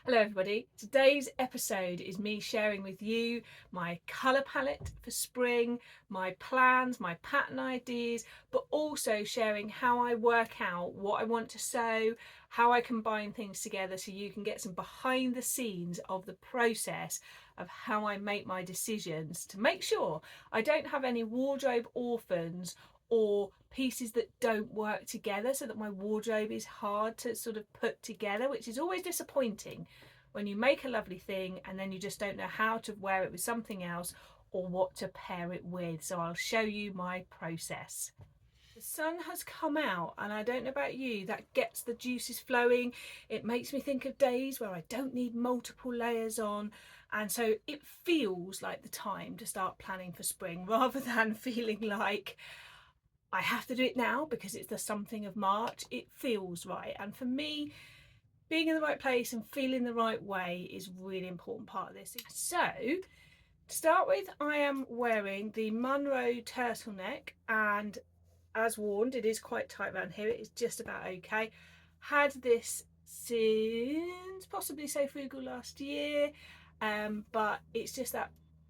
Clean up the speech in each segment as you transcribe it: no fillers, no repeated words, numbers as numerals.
Hello everybody, today's episode is me sharing with you my colour palette for spring, my plans, my pattern ideas, but also sharing how I work out what I want to sew, how I combine things together so you can get some behind the scenes of the process of how I make my decisions to make sure I don't have any wardrobe orphans or pieces that don't work together, so that my wardrobe is hard to sort of put together, which is always disappointing when you make a lovely thing and then you just don't know how to wear it with something else or what to pair it with. So I'll show you my process. The sun has come out and I don't know about you, that gets the juices flowing. It makes me think of days where I don't need multiple layers on, and so it feels like the time to start planning for spring rather than feeling like I have to do it now because it's the something of March. It feels right, and for me, being in the right place and feeling the right way is a really important part of this. So to start with, I am wearing the Munro turtleneck, and as warned, it is quite tight around here. It is just about okay. Had this since possibly So Frugal last year, but it's just that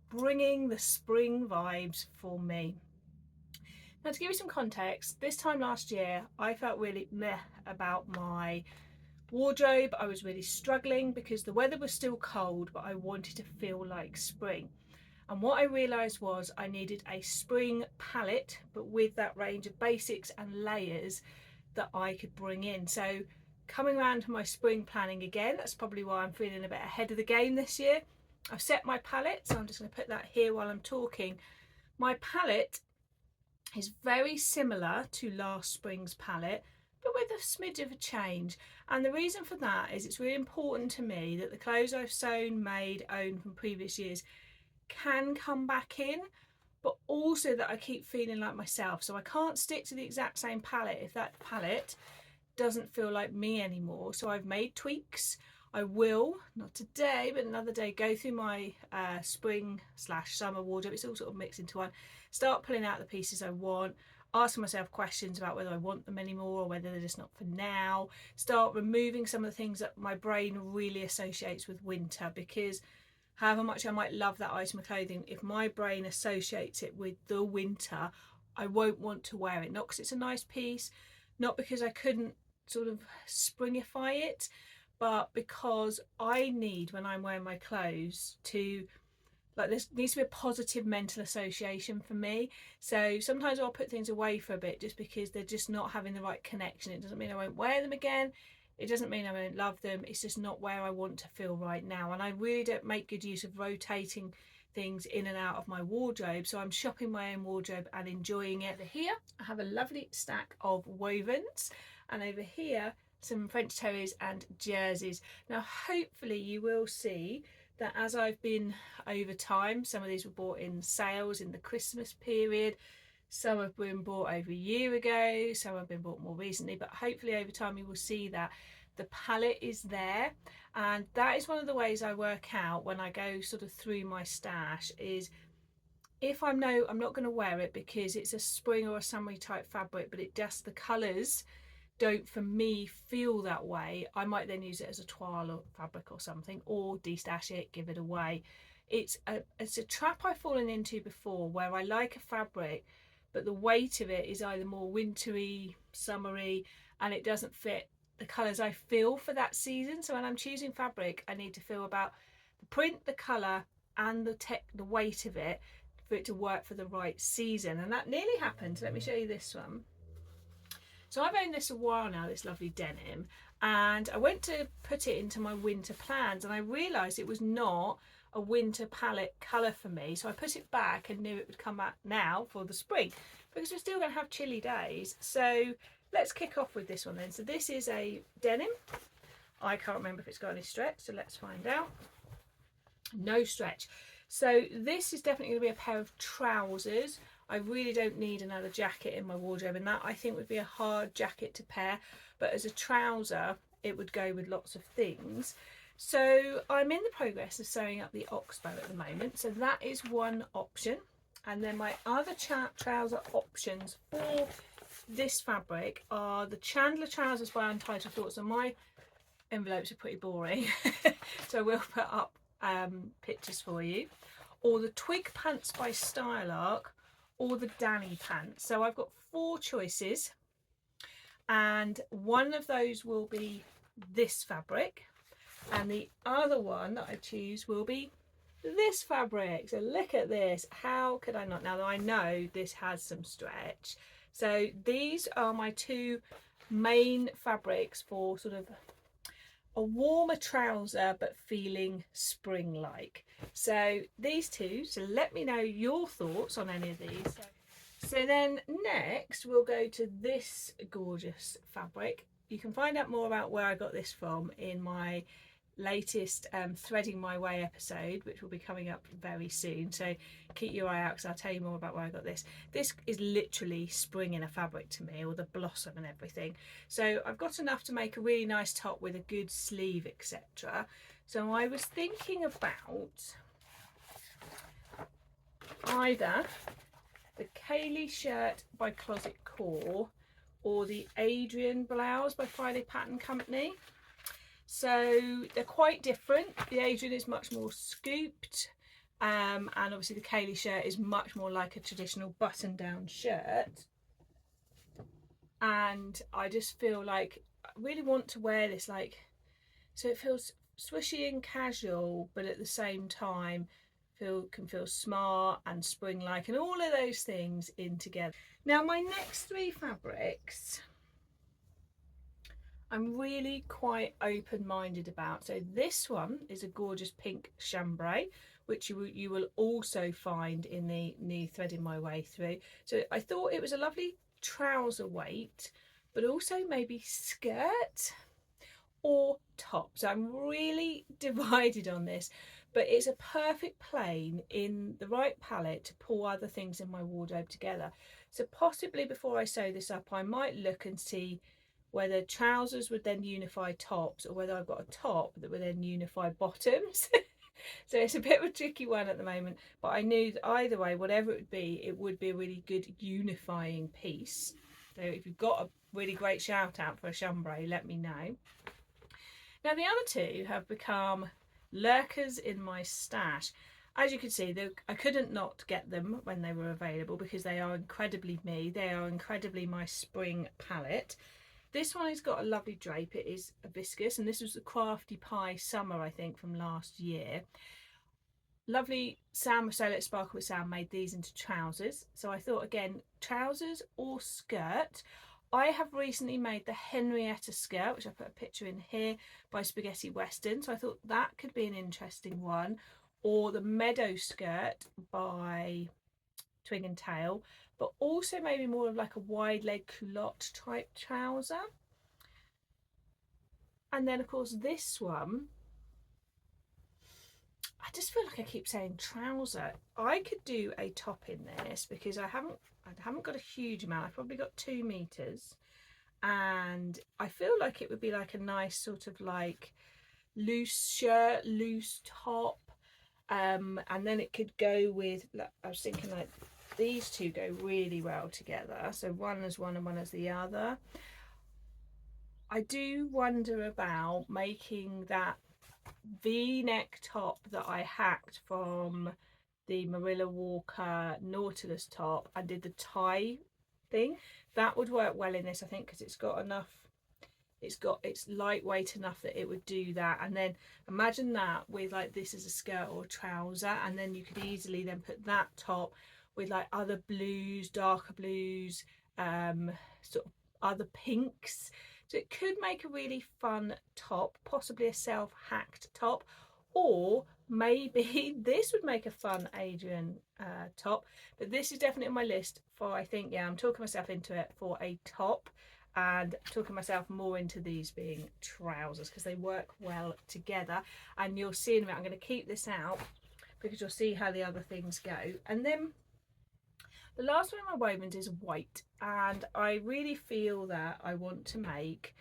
bringing the spring vibes for me. Now, to give you some context, this time last year I felt really meh about my wardrobe. I was really struggling because the weather was still cold, but I wanted to feel like spring. And what I realised was I needed a spring palette, but with that range of basics and layers that I could bring in. So coming around to my spring planning again, that's probably why I'm feeling a bit ahead of the game this year. I've set my palette, so I'm just going to put that here while I'm talking. My palette is very similar to last spring's palette, but with a smidge of a change. And the reason for that is it's really important to me that the clothes I've sewn, made, owned from previous years can come back in, but also that I keep feeling like myself. So I can't stick to the exact same palette if that palette doesn't feel like me anymore. So I've made tweaks. I will, not today, but another day, go through my spring/summer wardrobe. It's all sort of mixed into one. Start pulling out the pieces I want, asking myself questions about whether I want them anymore or whether they're just not for now. Start removing some of the things that my brain really associates with winter, because however much I might love that item of clothing, if my brain associates it with the winter, I won't want to wear it. Not because it's a nice piece, not because I couldn't sort of springify it, but because I need, when I'm wearing my clothes, to, like, there needs to be a positive mental association for me. So sometimes I'll put things away for a bit just because they're just not having the right connection. It doesn't mean I won't wear them again. It doesn't mean I won't love them. It's just not where I want to feel right now. And I really don't make good use of rotating things in and out of my wardrobe. So I'm shopping my own wardrobe and enjoying it. Over here, I have a lovely stack of wovens. And over here, some French terries and jerseys. Now, hopefully you will see that as I've been over time, some of these were bought in sales in the Christmas period. Some have been bought over a year ago, some have been bought more recently, but hopefully over time you will see that the palette is there. And that is one of the ways I work out when I go sort of through my stash, is if I know I'm not going to wear it because it's a spring or a summery type fabric, but it just, the colours don't for me feel that way, I might then use it as a toile or fabric or something, or destash it, give it away. It's a trap I've fallen into before, where I like a fabric but the weight of it is either more wintry, summery, and it doesn't fit the colours I feel for that season. So when I'm choosing fabric, I need to feel about the print, the colour, and the weight of it for it to work for the right season. And that nearly happened. Let me show you this one. So I've owned this a while now, this lovely denim, and I went to put it into my winter plans and I realised it was not a winter palette colour for me. So I put it back and knew it would come back now for the spring, because we're still going to have chilly days. So let's kick off with this one then. So this is a denim. I can't remember if it's got any stretch, so let's find out. No stretch. So this is definitely going to be a pair of trousers. I really don't need another jacket in my wardrobe, and that I think would be a hard jacket to pair, but as a trouser it would go with lots of things. So I'm in the progress of sewing up the oxbow at the moment, so that is one option. And then my other trouser options for this fabric are the Chandler trousers by Untitled Thoughts. And my envelopes are pretty boring, so I will put up pictures for you, or the twig pants by Style Arc, or the Danny pants. So I've got 4 choices, and one of those will be this fabric, and the other one that I choose will be this fabric. So look at this, how could I not? Now I know this has some stretch, so these are my 2 main fabrics for sort of a warmer trouser but feeling spring like. So these 2, so let me know your thoughts on any of these. So then next we'll go to this gorgeous fabric. You can find out more about where I got this from in my latest Threading My Way episode, which will be coming up very soon, so keep your eye out because I'll tell you more about where I got this. This is literally spring in a fabric to me, or the blossom and everything. So I've got enough to make a really nice top with a good sleeve, etc. So I was thinking about either the Kaylee shirt by Closet Core or the Adrian blouse by Friday Pattern Company. So they're quite different. The Adrian is much more scooped, and obviously the Kaylee shirt is much more like a traditional button down shirt, and I just feel like I really want to wear this, like, so it feels swishy and casual, but at the same time can feel smart and spring like, and all of those things in together. Now my next 3 fabrics I'm really quite open-minded about. So this one is a gorgeous pink chambray, which you will also find in the new Threading My Way Through. So I thought it was a lovely trouser weight, but also maybe skirt or top. So I'm really divided on this, but it's a perfect plain in the right palette to pull other things in my wardrobe together. So possibly before I sew this up, I might look and see whether trousers would then unify tops, or whether I've got a top that would then unify bottoms. So it's a bit of a tricky one at the moment, but I knew that either way, whatever it would be a really good unifying piece. So if you've got a really great shout out for a chambray, let me know. Now the other 2 have become lurkers in my stash. As you can see, I couldn't not get them when they were available, because they are incredibly me. They are incredibly my spring palette. This one has got a lovely drape. It is a viscose, and this was the Crafty Pie Summer, I think, from last year. Lovely Sam, So Let's Sparkle with Sam made these into trousers. So I thought, again, trousers or skirt. I have recently made the Henrietta skirt, which I put a picture in here, by Spaghetti Western. So I thought that could be an interesting one. Or the Meadow skirt by Twig and Tail, but also maybe more of like a wide leg culotte type trouser. And then of course this one, I just feel like I keep saying trouser. I could do a top in this because I haven't got a huge amount. I've probably got 2 meters, and I feel like it would be like a nice sort of like loose shirt, loose top, and then it could go with, I was thinking like these 2 go really well together, so one as one and one as the other. I do wonder about making that V-neck top that I hacked from the Marilla Walker Nautilus top and did the tie thing. That would work well in this, I think, because it's lightweight enough that it would do that. And then imagine that with like this as a skirt or a trouser, and then you could easily then put that top with like other blues, darker blues, sort of other pinks. So it could make a really fun top, possibly a self-hacked top, or maybe this would make a fun Adrian top. But this is definitely on my list for, I think, yeah, I'm talking myself into it for a top, and talking myself more into these being trousers because they work well together. And you'll see in a minute, I'm going to keep this out because you'll see how the other things go. And then the last one in my wovens is white, and I really feel that I want to make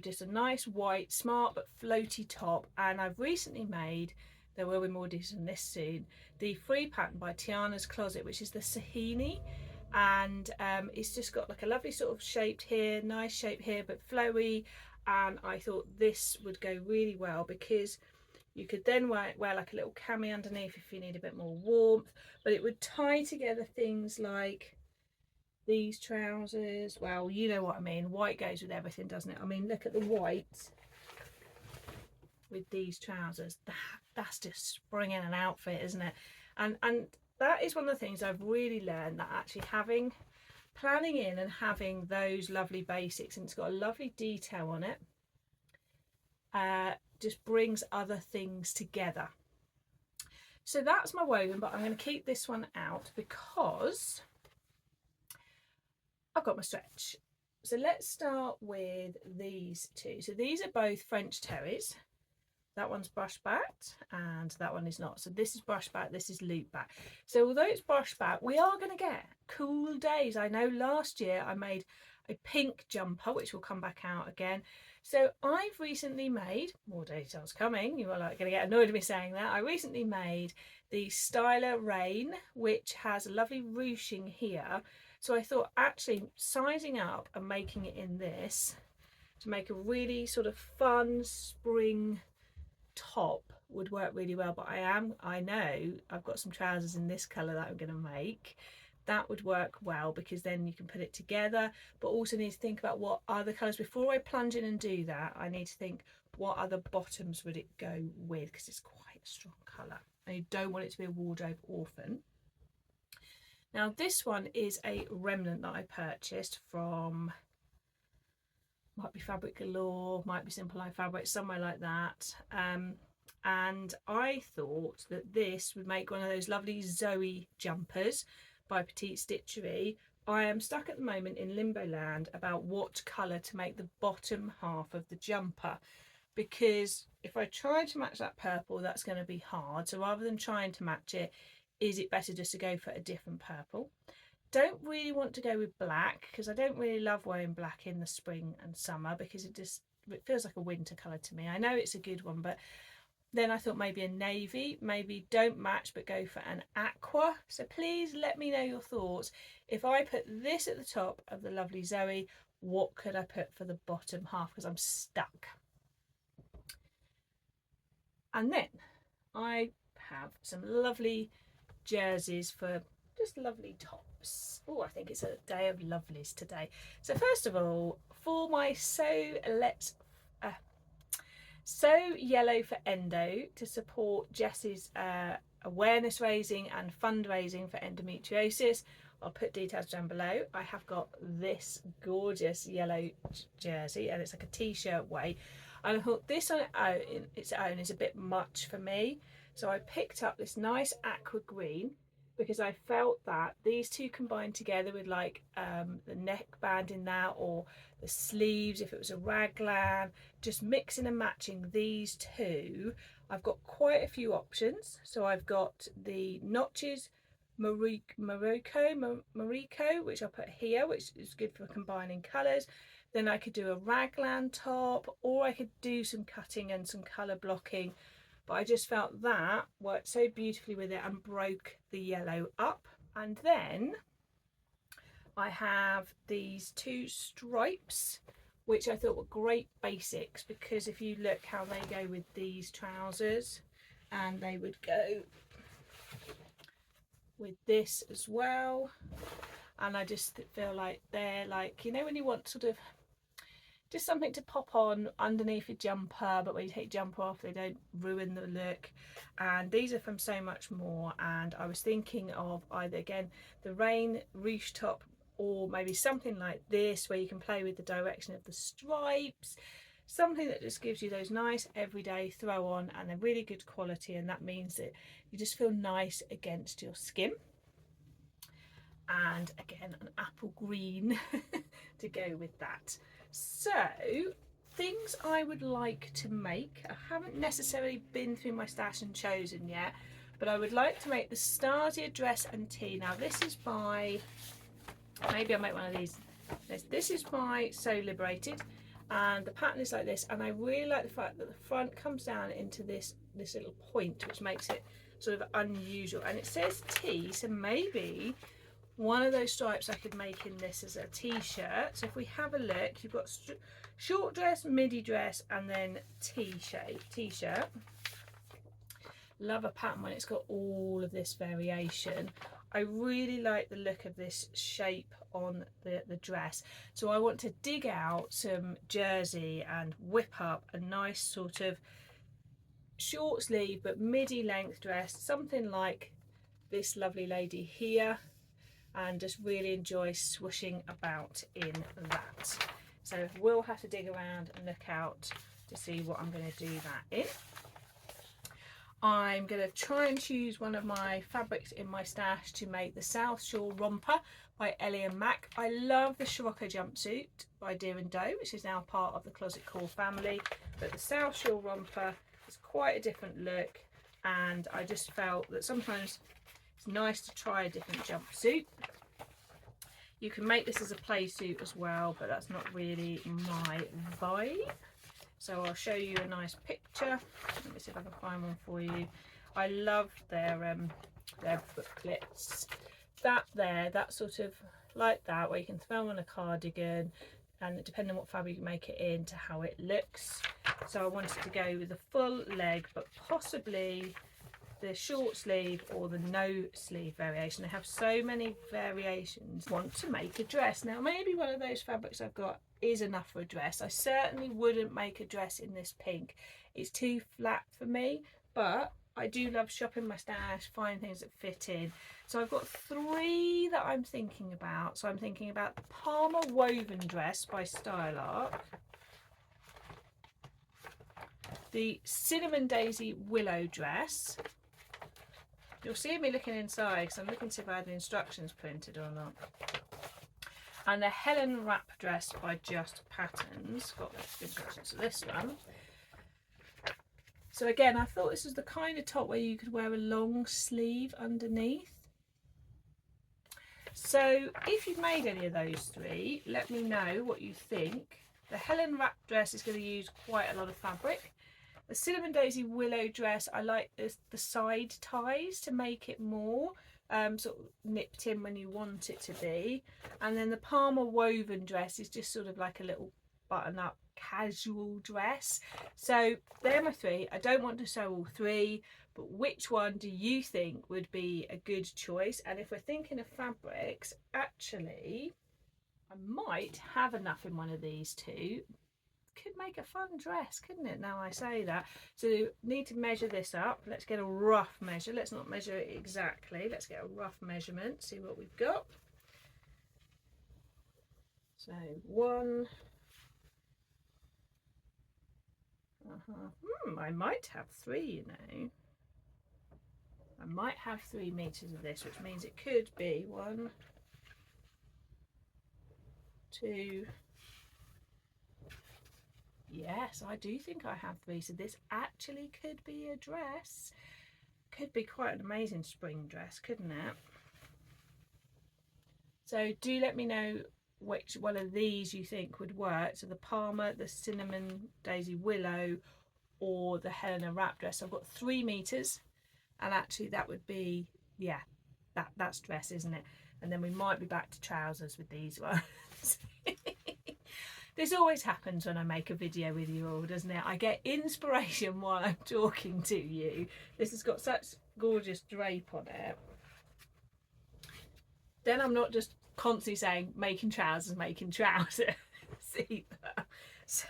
just a nice white, smart but floaty top. And I've recently made, there will be more details on this soon, the free pattern by Tiana's Closet, which is the Sahini, and it's just got like a lovely sort of shaped here, nice shape here but flowy, and I thought this would go really well because you could then wear like a little cami underneath if you need a bit more warmth, but it would tie together things like these trousers. Well, you know what I mean. White goes with everything, doesn't it? I mean, look at the white with these trousers. That's just springing an outfit, isn't it? And that is one of the things I've really learned, that actually planning in and having those lovely basics, and it's got a lovely detail on it, just brings other things together. So that's my woven, but I'm going to keep this one out because I've got my stretch. So let's start with these two. So these are both French terries. That one's brush backed and that one is not. So this is brush back, this is loop back. So although it's brush back, we are going to get cool days. I know last year I made a pink jumper, which will come back out again. So I've recently made, more details coming, you are like going to get annoyed at me saying that, I recently made the Styler Rain, which has a lovely ruching here. So I thought actually sizing up and making it in this to make a really sort of fun spring top would work really well. But I know I've got some trousers in this colour that I'm going to make. That would work well because then you can put it together, but also need to think about what other colours. Before I plunge in and do that, I need to think what other bottoms would it go with, because it's quite a strong colour and you don't want it to be a wardrobe orphan. Now this one is a remnant that I purchased from, might be Fabric Galore, might be Simple Line Fabric, somewhere like that. And I thought that this would make one of those lovely Zoe jumpers by Petite Stitchery. I am stuck at the moment in limbo land about what colour to make the bottom half of the jumper, because if I try to match that purple, that's going to be hard. So rather than trying to match it, is it better just to go for a different purple? Don't really want to go with black because I don't really love wearing black in the spring and summer because it feels like a winter colour to me. I know it's a good one, but then I thought maybe a navy, maybe don't match but go for an aqua. So please let me know your thoughts. If I put this at the top of the lovely Zoe, what could I put for the bottom half, because I'm stuck. And then I have some lovely jerseys for just lovely tops. Oh, I think it's a day of lovelies today. So first of all, for my So Yellow for Endo, to support Jess's awareness raising and fundraising for endometriosis, I'll put details down below. I have got this gorgeous yellow jersey and it's like a t-shirt way, and I thought this on its own is a bit much for me, so I picked up this nice aqua green because I felt that these two combined together with like the neckband in that, or the sleeves if it was a raglan, just mixing and matching these two. I've got quite a few options. So I've got the Notches Morocco, which I'll put here, which is good for combining colours. Then I could do a raglan top, or I could do some cutting and some colour blocking. But I just felt that worked so beautifully with it and broke the yellow up. And then I have these two stripes, which I thought were great basics, because if you look how they go with these trousers, and they would go with this as well. And I just feel like they're like, you know, when you want sort of just something to pop on underneath your jumper, but when you take jumper off they don't ruin the look. And these are from So Much More, and I was thinking of either again the Rain ruche top, or maybe something like this where you can play with the direction of the stripes, something that just gives you those nice everyday throw on and a really good quality, and that means that you just feel nice against your skin. And again, an apple green to go with that. So things I would like to make, I haven't necessarily been through my stash and chosen yet, but I would like to make the Stasia dress and tee. Now this is by, maybe I'll make one of these. This is by So Liberated, and the pattern is like this, and I really like the fact that the front comes down into this little point, which makes it sort of unusual, and it says tee, so maybe one of those stripes I could make in this as a t-shirt. So if we have a look, you've got short dress, midi dress, and then t-shirt. Love a pattern when it's got all of this variation. I really like the look of this shape on the dress, so I want to dig out some jersey and whip up a nice sort of short sleeve but midi length dress, something like this lovely lady here, and just really enjoy swooshing about in that. So we'll have to dig around and look out to see what I'm going to do that in. I'm going to try and choose one of my fabrics in my stash to make the South Shore Romper by Ellie and Mac. I love the Scirocco jumpsuit by Deer and Doe, which is now part of the Closet Core family, but the South Shore Romper is quite a different look, and I just felt that sometimes it's nice to try a different jumpsuit. You can make this as a play suit as well, but that's not really my vibe. So I'll show you a nice picture. Let me see if I can find one for you. I love their booklets. That sort of like that, where you can throw on a cardigan, and depending on what fabric you make it into, how it looks. So I wanted to go with the full leg, but possibly the short sleeve or the no sleeve variation. They have so many variations. Want to make a dress. Now maybe one of those fabrics I've got is enough for a dress. I certainly wouldn't make a dress in this pink. It's too flat for me, but I do love shopping my stash, find things that fit in. So I've got 3 that I'm thinking about. So I'm thinking about the Palmer woven dress by Style Art, the Cinnamon Daisy willow dress. You'll see me looking inside because I'm looking to see if I had the instructions printed or not. And the Helen wrap dress by Just Patterns. Got the instructions for this one. So again, I thought this was the kind of top where you could wear a long sleeve underneath. So if you've made any of those 3, let me know what you think. The Helen wrap dress is going to use quite a lot of fabric. The Cinnamon Daisy willow dress, I like the side ties to make it more sort of nipped in when you want it to be. And then the Palmer woven dress is just sort of like a little button up casual dress. So they're my 3. I don't want to sew all 3, but which one do you think would be a good choice? And if we're thinking of fabrics, actually I might have enough in one of these 2. Could make a fun dress, couldn't it, now I say that? So need to measure this up. Let's get a rough measure. Let's not measure it exactly, let's get a rough measurement, see what we've got. So 1 I might have 3, you know. I might have 3 meters of this, which means it could be 1, 2. Yes, I do think I have 3. So this actually could be a dress. Could be quite an amazing spring dress, couldn't it? So do let me know which one of these you think would work. So the Palmer, the Cinnamon Daisy willow, or the Helena wrap dress. I've got 3 meters, and actually that would be, yeah, that's dress, isn't it? And then we might be back to trousers with these ones. This always happens when I make a video with you all, doesn't it? I get inspiration while I'm talking to you. This has got such gorgeous drape on it. Then I'm not just constantly saying making trousers either. So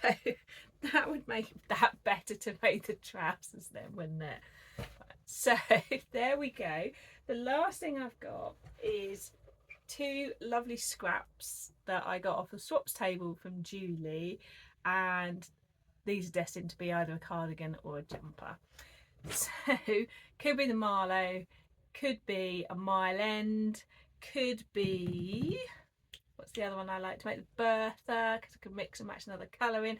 that would make that better to make the trousers then, wouldn't it? So there we go. The last thing I've got is 2 lovely scraps that I got off the swaps table from Julie, and these are destined to be either a cardigan or a jumper. So could be the Marlowe, could be a Mile End, could be, what's the other one I like to make, the Bertha, because I can mix and match another colour in.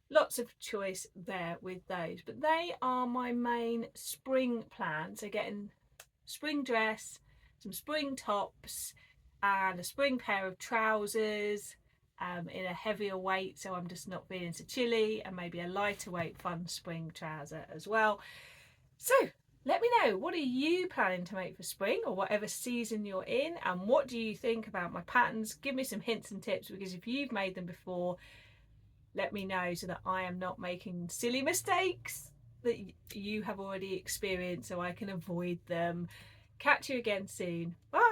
Lots of choice there with those, but they are my main spring plan. So getting spring dress, some spring tops, and a spring pair of trousers in a heavier weight, so I'm just not feeling so chilly, and maybe a lighter weight fun spring trouser as well. So Let me know, what are you planning to make for spring or whatever season you're in, and what do you think about my patterns? Give me some hints and tips, because if you've made them before, let me know so that I am not making silly mistakes that you have already experienced, so I can avoid them. Catch you again soon. Bye.